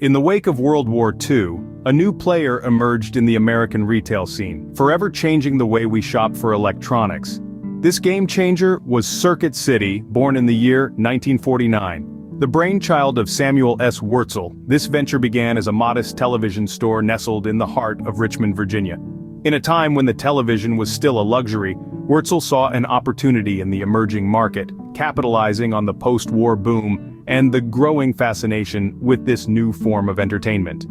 In the wake of World War II, a new player emerged in the American retail scene, forever changing the way we shop for electronics. This game changer was Circuit City, born in the year 1949. The brainchild of Samuel S. Wurtzel, this venture began as a modest television store nestled in the heart of Richmond, Virginia. In a time when the television was still a luxury, Wurtzel saw an opportunity in the emerging market, capitalizing on the post-war boom and the growing fascination with this new form of entertainment.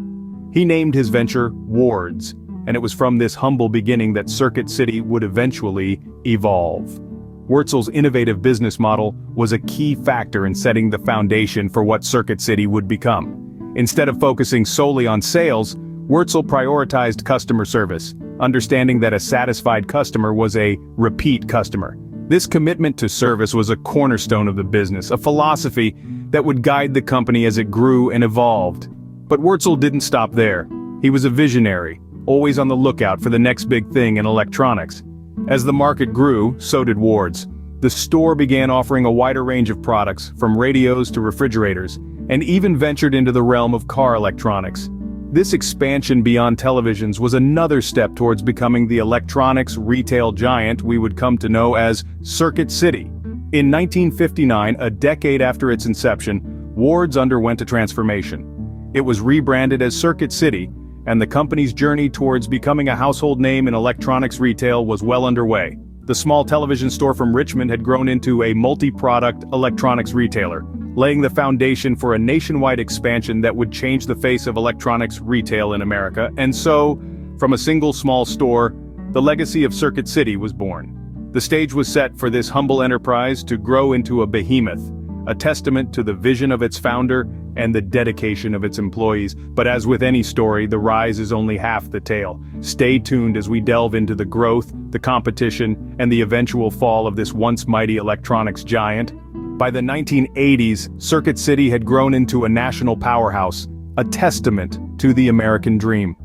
He named his venture Wards, and it was from this humble beginning that Circuit City would eventually evolve. Wurtzel's innovative business model was a key factor in setting the foundation for what Circuit City would become. Instead of focusing solely on sales, Wurtzel prioritized customer service, understanding that a satisfied customer was a repeat customer. This commitment to service was a cornerstone of the business, a philosophy that would guide the company as it grew and evolved. But Wurtzel didn't stop there. He was a visionary, always on the lookout for the next big thing in electronics. As the market grew, so did Wards. The store began offering a wider range of products, from radios to refrigerators, and even ventured into the realm of car electronics. This expansion beyond televisions was another step towards becoming the electronics retail giant we would come to know as Circuit City. In 1959, a decade after its inception, Wards underwent a transformation. It was rebranded as Circuit City, and the company's journey towards becoming a household name in electronics retail was well underway. The small television store from Richmond had grown into a multi-product electronics retailer, laying the foundation for a nationwide expansion that would change the face of electronics retail in America. And so, from a single small store, the legacy of Circuit City was born. The stage was set for this humble enterprise to grow into a behemoth, a testament to the vision of its founder and the dedication of its employees. But as with any story, the rise is only half the tale. Stay tuned as we delve into the growth, the competition, and the eventual fall of this once mighty electronics giant. By the 1980s, Circuit City had grown into a national powerhouse, a testament to the American dream.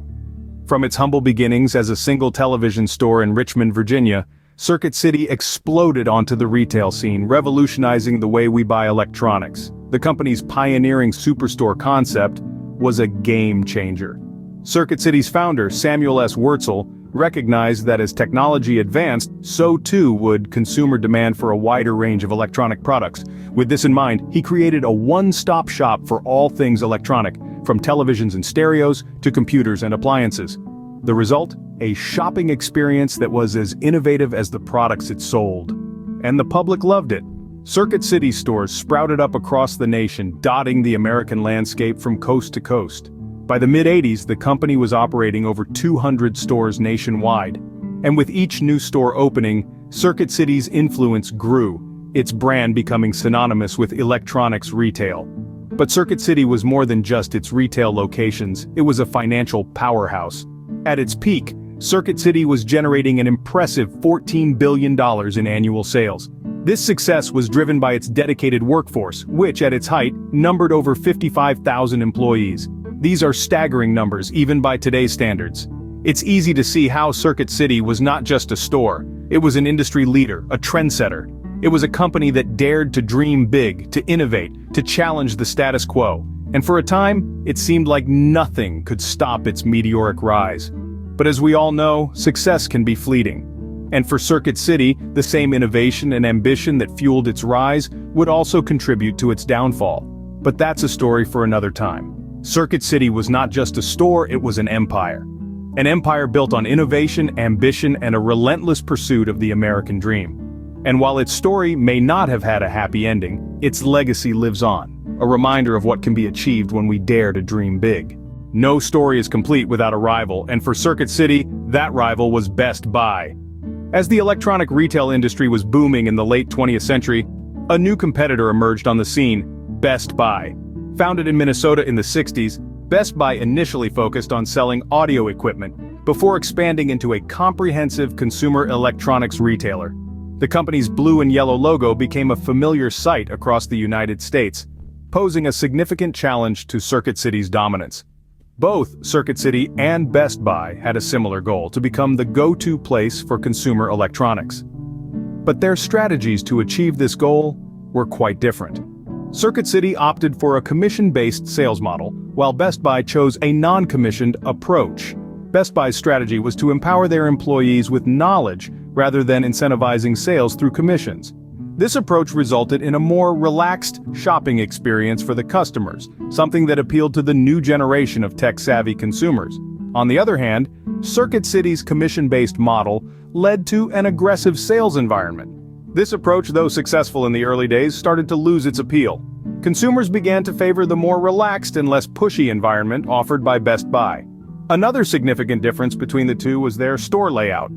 From its humble beginnings as a single television store in Richmond, Virginia, Circuit City exploded onto the retail scene, revolutionizing the way we buy electronics. The company's pioneering superstore concept was a game changer. Circuit City's founder, Samuel S. Wurtzel, recognized that as technology advanced, so too would consumer demand for a wider range of electronic products. With this in mind, he created a one-stop shop for all things electronic, from televisions and stereos to computers and appliances. The result? A shopping experience that was as innovative as the products it sold. And the public loved it. Circuit City stores sprouted up across the nation, dotting the American landscape from coast to coast. By the mid-80s, the company was operating over 200 stores nationwide. And with each new store opening, Circuit City's influence grew, its brand becoming synonymous with electronics retail. But Circuit City was more than just its retail locations, it was a financial powerhouse. At its peak, Circuit City was generating an impressive $14 billion in annual sales. This success was driven by its dedicated workforce, which at its height numbered over 55,000 employees. These are staggering numbers even by today's standards. It's easy to see how Circuit City was not just a store, it was an industry leader, a trendsetter. It was a company that dared to dream big, to innovate, to challenge the status quo. And for a time, it seemed like nothing could stop its meteoric rise. But as we all know, success can be fleeting. And for Circuit City, the same innovation and ambition that fueled its rise would also contribute to its downfall. But that's a story for another time. Circuit City was not just a store, it was an empire. An empire built on innovation, ambition, and a relentless pursuit of the American dream. And while its story may not have had a happy ending, its legacy lives on, a reminder of what can be achieved when we dare to dream big. No story is complete without a rival, and for Circuit City, that rival was Best Buy. As the electronic retail industry was booming in the late 20th century, a new competitor emerged on the scene, Best Buy. Founded in Minnesota in the 60s, Best Buy initially focused on selling audio equipment, before expanding into a comprehensive consumer electronics retailer. The company's blue and yellow logo became a familiar sight across the United States, posing a significant challenge to Circuit City's dominance. Both Circuit City and Best Buy had a similar goal: to become the go-to place for consumer electronics. But their strategies to achieve this goal were quite different. Circuit City opted for a commission-based sales model, while Best Buy chose a non-commissioned approach. Best Buy's strategy was to empower their employees with knowledge rather than incentivizing sales through commissions. This approach resulted in a more relaxed shopping experience for the customers, something that appealed to the new generation of tech-savvy consumers. On the other hand, Circuit City's commission-based model led to an aggressive sales environment. This approach, though successful in the early days, started to lose its appeal. Consumers began to favor the more relaxed and less pushy environment offered by Best Buy. Another significant difference between the two was their store layout.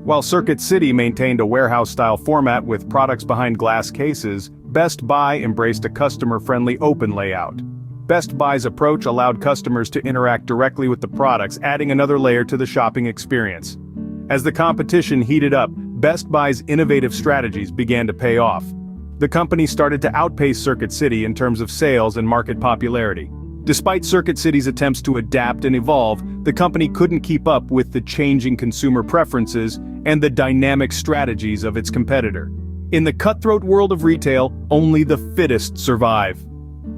While Circuit City maintained a warehouse-style format with products behind glass cases, Best Buy embraced a customer-friendly open layout. Best Buy's approach allowed customers to interact directly with the products, adding another layer to the shopping experience. As the competition heated up, Best Buy's innovative strategies began to pay off. The company started to outpace Circuit City in terms of sales and market popularity. Despite Circuit City's attempts to adapt and evolve, the company couldn't keep up with the changing consumer preferences and the dynamic strategies of its competitor. In the cutthroat world of retail, only the fittest survive.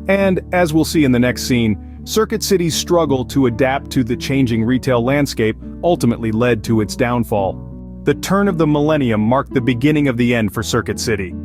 And, as we'll see in the next scene, Circuit City's struggle to adapt to the changing retail landscape ultimately led to its downfall. The turn of the millennium marked the beginning of the end for Circuit City.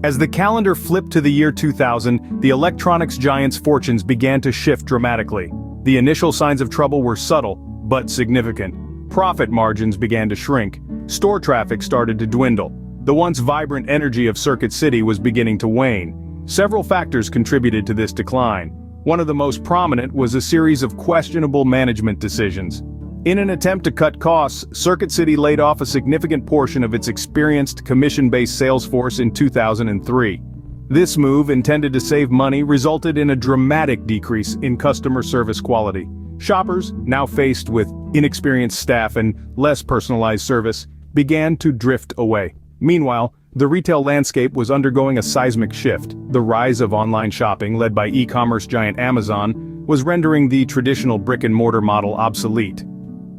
As the calendar flipped to the year 2000, the electronics giant's fortunes began to shift dramatically. The initial signs of trouble were subtle, but significant. Profit margins began to shrink. Store traffic started to dwindle. The once vibrant energy of Circuit City was beginning to wane. Several factors contributed to this decline. One of the most prominent was a series of questionable management decisions. In an attempt to cut costs, Circuit City laid off a significant portion of its experienced commission-based sales force in 2003. This move, intended to save money, resulted in a dramatic decrease in customer service quality. Shoppers, now faced with inexperienced staff and less personalized service, began to drift away. Meanwhile, the retail landscape was undergoing a seismic shift. The rise of online shopping, led by e-commerce giant Amazon, was rendering the traditional brick-and-mortar model obsolete.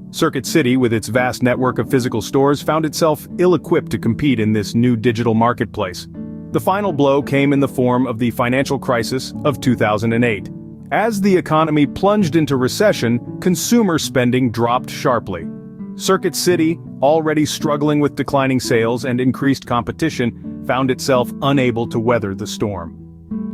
Circuit City, with its vast network of physical stores, found itself ill-equipped to compete in this new digital marketplace. The final blow came in the form of the financial crisis of 2008. As the economy plunged into recession, consumer spending dropped sharply. Circuit City, already struggling with declining sales and increased competition, found itself unable to weather the storm.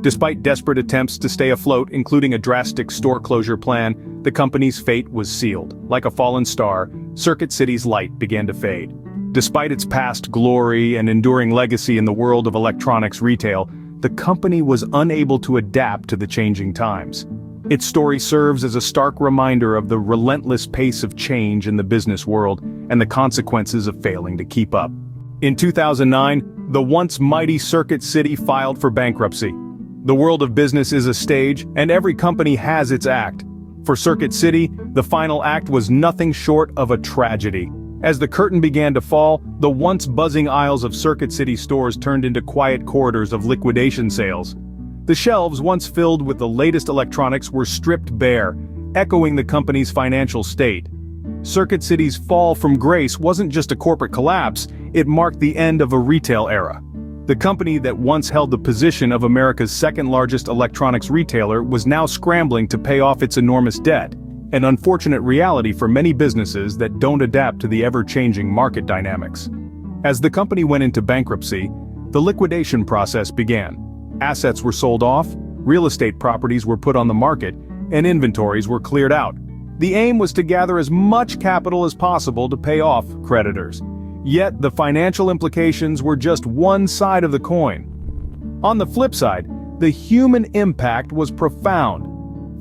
Despite desperate attempts to stay afloat, including a drastic store closure plan, the company's fate was sealed. Like a fallen star, Circuit City's light began to fade. Despite its past glory and enduring legacy in the world of electronics retail, the company was unable to adapt to the changing times. Its story serves as a stark reminder of the relentless pace of change in the business world and the consequences of failing to keep up. In 2009, the once mighty Circuit City filed for bankruptcy. The world of business is a stage, and every company has its act. For Circuit City, the final act was nothing short of a tragedy. As the curtain began to fall, the once buzzing aisles of Circuit City stores turned into quiet corridors of liquidation sales. The shelves, once filled with the latest electronics, were stripped bare, echoing the company's financial state. Circuit City's fall from grace wasn't just a corporate collapse, it marked the end of a retail era. The company that once held the position of America's second-largest electronics retailer was now scrambling to pay off its enormous debt, an unfortunate reality for many businesses that don't adapt to the ever-changing market dynamics. As the company went into bankruptcy, the liquidation process began. Assets were sold off, real estate properties were put on the market, and inventories were cleared out. The aim was to gather as much capital as possible to pay off creditors. Yet the financial implications were just one side of the coin. On the flip side, the human impact was profound.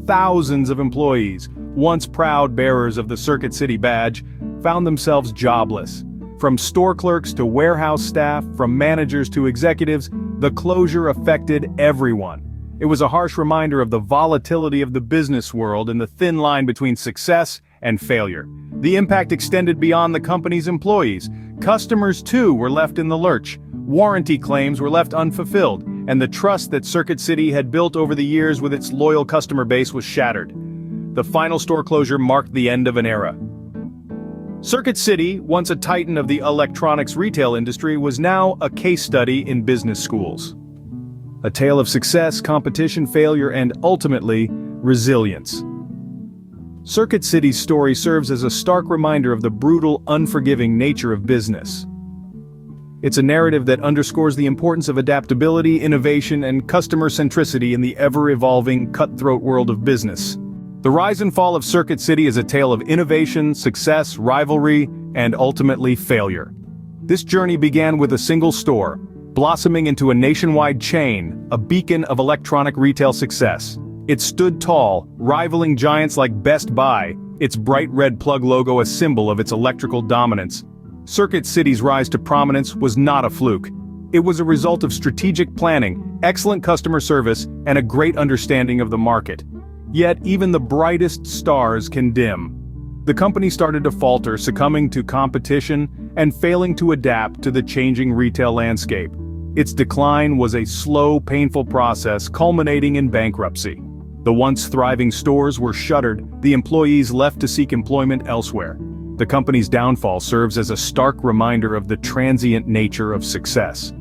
Thousands of employees, once proud bearers of the Circuit City badge, found themselves jobless. From store clerks to warehouse staff, from managers to executives, the closure affected everyone. It was a harsh reminder of the volatility of the business world and the thin line between success and failure. The impact extended beyond the company's employees. Customers, too, were left in the lurch. Warranty claims were left unfulfilled, and the trust that Circuit City had built over the years with its loyal customer base was shattered. The final store closure marked the end of an era. Circuit City, once a titan of the electronics retail industry, was now a case study in business schools. A tale of success, competition, failure, and ultimately, resilience. Circuit City's story serves as a stark reminder of the brutal, unforgiving nature of business. It's a narrative that underscores the importance of adaptability, innovation, and customer centricity in the ever-evolving, cutthroat world of business. The rise and fall of Circuit City is a tale of innovation, success, rivalry, and ultimately failure. This journey began with a single store, blossoming into a nationwide chain, a beacon of electronic retail success. It stood tall, rivaling giants like Best Buy, its bright red plug logo a symbol of its electrical dominance. Circuit City's rise to prominence was not a fluke. It was a result of strategic planning, excellent customer service, and a great understanding of the market. Yet even the brightest stars can dim. The company started to falter, succumbing to competition and failing to adapt to the changing retail landscape. Its decline was a slow, painful process culminating in bankruptcy. The once thriving stores were shuttered, the employees left to seek employment elsewhere. The company's downfall serves as a stark reminder of the transient nature of success.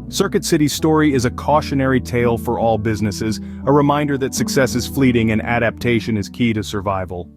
Circuit City's story is a cautionary tale for all businesses, a reminder that success is fleeting and adaptation is key to survival.